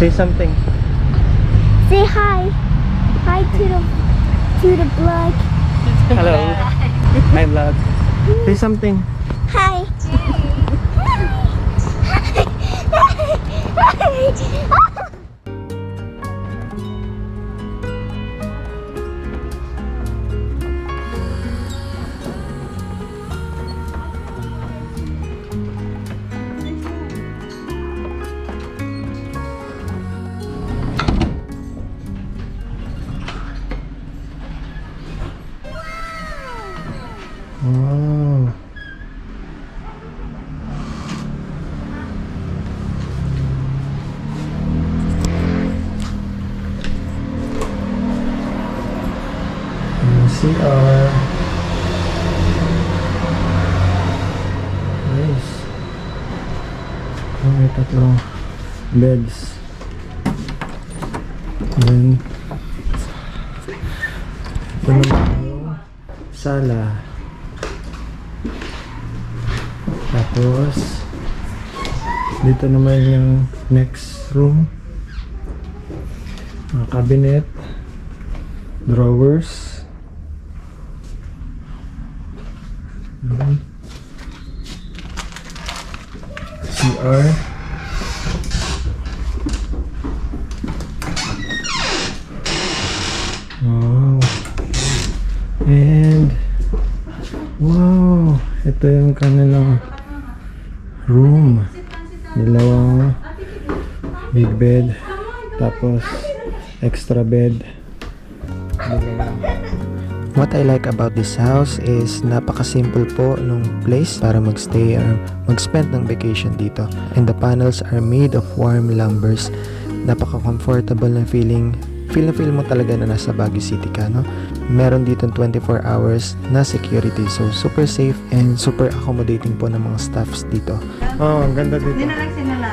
Say something. Say hi. Hi to the vlog. Hello. Hi vlog. Say something. Hi. Wow. CR. Nice. Oh, may tatlong beds. And then ito naman yung sala. Tapos dito naman yung next room. Mga cabinet, drawers. CR. Wow. And wow, ito yung kanilang room. Dalawang big bed, tapos extra bed. What I like about this house is napaka-simple po nung place para magstay or mag-spend ng vacation dito. And the panels are made of warm lumbers. Napaka-comfortable na feeling. Feel mo talaga na nasa Baguio City ka, no? Meron dito 24 hours na security. So, super safe and super accommodating po ng mga staffs dito. Oh, ang ganda dito. Hindi na lang sinala.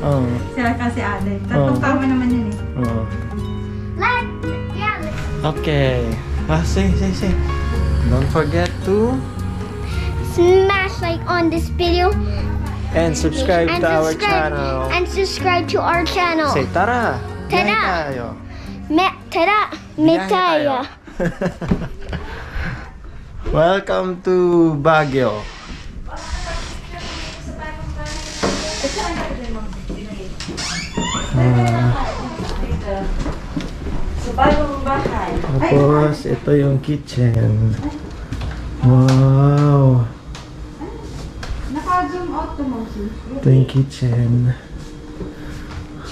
Oh. Sila kasi ate. Tatlong kama naman yun eh. Oh. Yeah. Okay. Say. Don't forget to Smash like on this video and subscribe and to our subscribe- channel. And subscribe to our channel. Say tara. Tara. Biyahe tayo. Tara, Biyahe tayo. metaya. Welcome to Baguio. So, bagong bahay. Tapos ito yung kitchen. Wow. Naka-zoom out to mo, sis. Ito yung kitchen.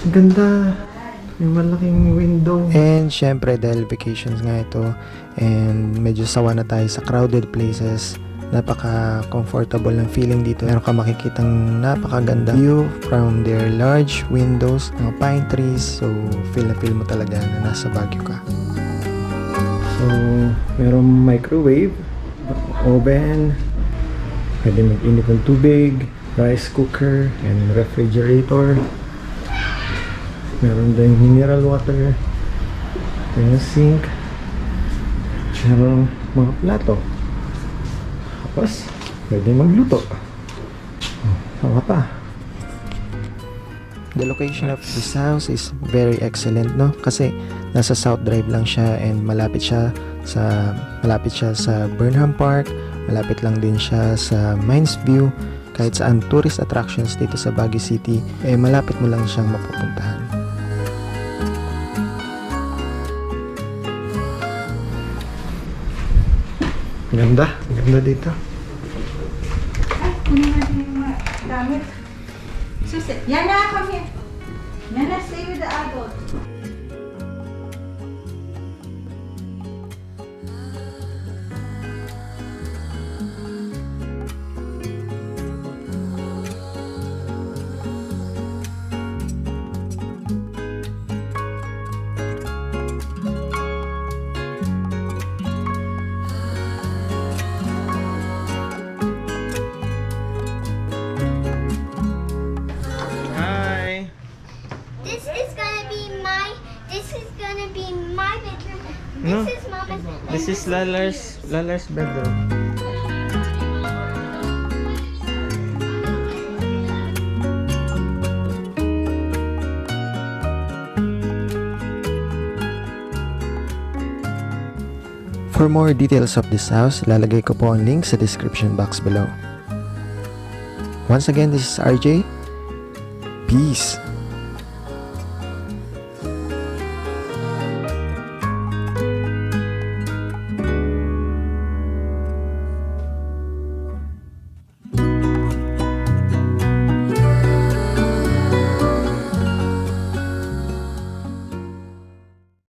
Ang ganda. May malaking window. And syempre dahil vacations nga ito and medyo sawa na tayo sa crowded places, napaka-comfortable ng feeling dito. Meron ka makikitang napakaganda view from their large windows, mga pine trees. So feel mo talaga na nasa Baguio ka. So merong microwave, oven, pwede mag-init ng tubig, rice cooker, and refrigerator. Meron din mineral water. Ito yung sink. Meron mga plato. Tapos, pwede magluto. Sama pa. The location of this house is very excellent, no? Kasi nasa South Drive lang siya and malapit siya sa Burnham Park. Malapit lang din siya sa Mines View. Kahit saan tourist attractions dito sa Baguio City, malapit mo lang siyang mapupuntahan. Ganda dito. Kunin natin yung mga gamit. Susi. Yana, come here. Yana, stay with the adult. Hi. This is gonna be my bedroom. No. This is Mama's. This is Lala's bedroom. For more details of this house, ilalagay ko po ang link sa description box below. Once again, this is RJ. Peace!